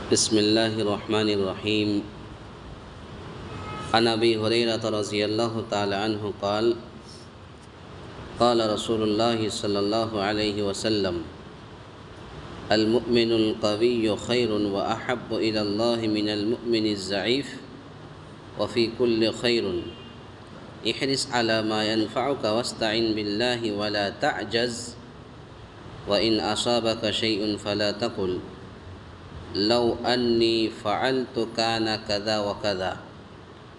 بسم الله الرحمن الرحيم. عن أبي هريرة رضي الله تعالى عنه قال قال رسول الله صلى الله عليه وسلم: المؤمن القوي خير وأحب إلى الله من المؤمن الضعيف وفي كل خير احرص على ما ينفعك واستعن بالله ولا تعجز وإن أصابك شيء فلا تقل لو أني فعلت كان كذا وكذا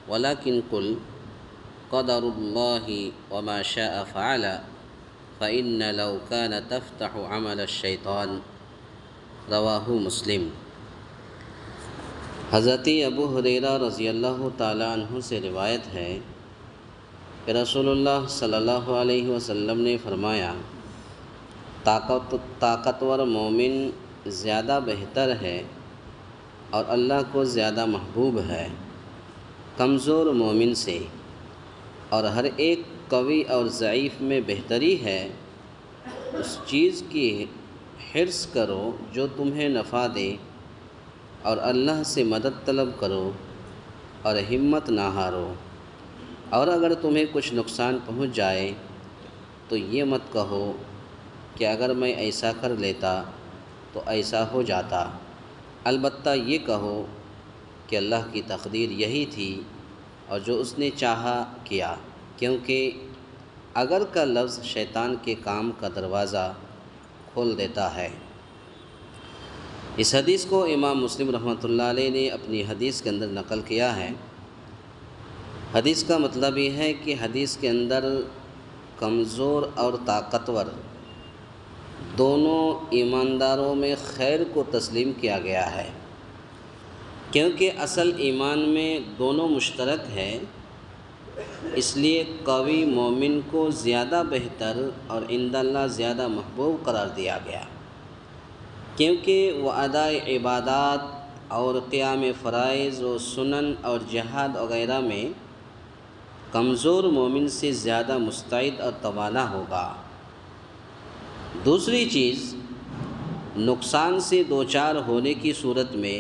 ولكن قل قدر الله وما شاء فعل فإن لو كان تفتح عمل الشيطان. رواہ مسلم. حضرت ابو ہریرہ رضی اللہ تعالیٰ عنہ سے روایت ہے کہ رسول اللہ صلی اللہ علیہ وسلم نے فرمایا: طاقتور مومن زیادہ بہتر ہے اور اللہ کو زیادہ محبوب ہے کمزور مومن سے، اور ہر ایک قوی اور ضعیف میں بہتری ہے اس چیز کی حرص کرو جو تمہیں نفع دے، اور اللہ سے مدد طلب کرو اور ہمت نہ ہارو، اور اگر تمہیں کچھ نقصان پہنچ جائے تو یہ مت کہو کہ اگر میں ایسا کر لیتا تو ایسا ہو جاتا، البتہ یہ کہو کہ اللہ کی تقدیر یہی تھی اور جو اس نے چاہا کیا، کیونکہ اگر کا لفظ شیطان کے کام کا دروازہ کھول دیتا ہے۔ اس حدیث کو امام مسلم رحمۃ اللہ علیہ نے اپنی حدیث کے اندر نقل کیا ہے۔ حدیث کا مطلب یہ ہے کہ حدیث کے اندر کمزور اور طاقتور دونوں ایمانداروں میں خیر کو تسلیم کیا گیا ہے، کیونکہ اصل ایمان میں دونوں مشترک ہے، اس لیے قوی مومن کو زیادہ بہتر اور عند اللہ زیادہ محبوب قرار دیا گیا، کیونکہ وہ ادائے عبادات اور قیام فرائض و سنن اور جہاد وغیرہ میں کمزور مومن سے زیادہ مستعد اور توانا ہوگا۔ دوسری چیز، نقصان سے دوچار ہونے کی صورت میں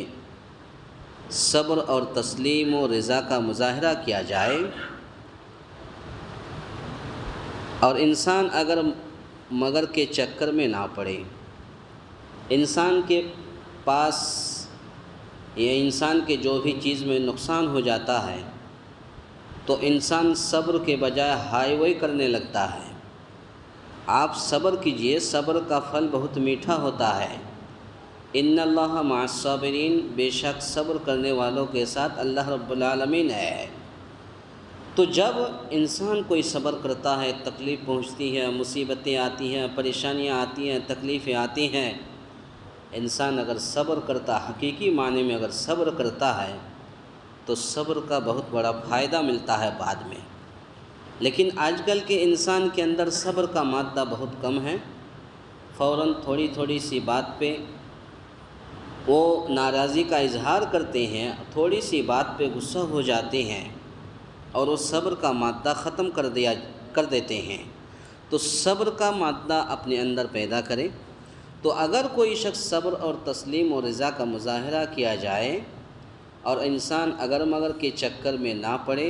صبر اور تسلیم و رضا کا مظاہرہ کیا جائے، اور انسان اگر مگر کے چکر میں نہ پڑے، انسان کے پاس یا انسان کے جو بھی چیز میں نقصان ہو جاتا ہے تو انسان صبر کے بجائے ہائی وائی کرنے لگتا ہے۔ آپ صبر کیجئے، صبر کا پھل بہت میٹھا ہوتا ہے۔ ان اللہ مع الصابرین، بے شک صبر کرنے والوں کے ساتھ اللہ رب العالمین ہے۔ تو جب انسان کوئی صبر کرتا ہے، تکلیف پہنچتی ہے، مصیبتیں آتی ہیں، پریشانیاں آتی ہیں، تکلیفیں آتی ہیں، انسان اگر صبر کرتا، حقیقی معنی میں اگر صبر کرتا ہے تو صبر کا بہت بڑا فائدہ ملتا ہے بعد میں۔ لیکن آج کل کے انسان کے اندر صبر کا مادہ بہت کم ہے، فوراً تھوڑی تھوڑی سی بات پہ وہ ناراضی کا اظہار کرتے ہیں، تھوڑی سی بات پہ غصہ ہو جاتے ہیں اور وہ صبر کا مادہ ختم کر دیتے ہیں۔ تو صبر کا مادہ اپنے اندر پیدا کرے، تو اگر کوئی شخص صبر اور تسلیم و رضا کا مظاہرہ کیا جائے اور انسان اگر مگر کے چکر میں نہ پڑے،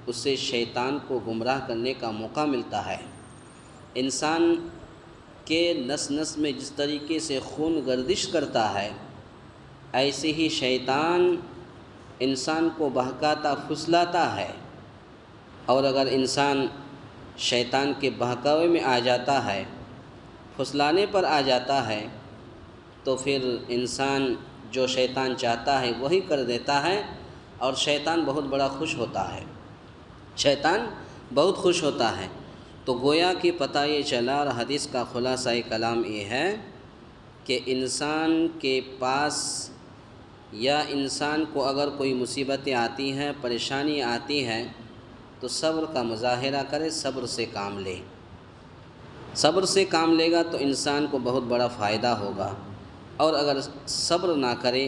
اس سے شیطان کو گمراہ کرنے کا موقع ملتا ہے۔ انسان کے نس نس میں جس طریقے سے خون گردش کرتا ہے، ایسے ہی شیطان انسان کو بہکاتا پھسلاتا ہے، اور اگر انسان شیطان کے بہکاوے میں آ جاتا ہے، پھسلانے پر آ جاتا ہے، تو پھر انسان جو شیطان چاہتا ہے وہی کر دیتا ہے، اور شیطان بہت بڑا خوش ہوتا ہے، شیطان بہت خوش ہوتا ہے۔ تو گویا کہ پتہ یہ چلا، اور حدیث کا خلاصہ کلام یہ ہے کہ انسان کے پاس یا انسان کو اگر کوئی مصیبتیں آتی ہیں، پریشانی آتی ہیں، تو صبر کا مظاہرہ کرے، صبر سے کام لے۔ صبر سے کام لے گا تو انسان کو بہت بڑا فائدہ ہوگا، اور اگر صبر نہ کرے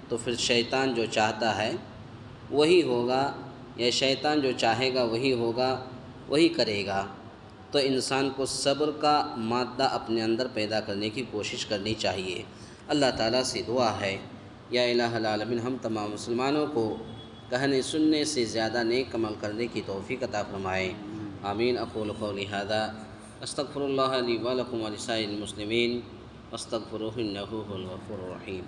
تو پھر شیطان جو چاہتا ہے وہی ہوگا، یا شیطان جو چاہے گا وہی ہوگا، وہی کرے گا۔ تو انسان کو صبر کا مادہ اپنے اندر پیدا کرنے کی کوشش کرنی چاہیے۔ اللہ تعالیٰ سے دعا ہے یا الہ العالمین ہم تمام مسلمانوں کو کہنے سننے سے زیادہ نیک عمل کرنے کی توفیق عطا فرمائے۔ آمین۔ اقول قولی ھذا استغفر اللہ لی ولکم ولسائر المسلمین واستغفروہ انہ هو الغفور الرحیم۔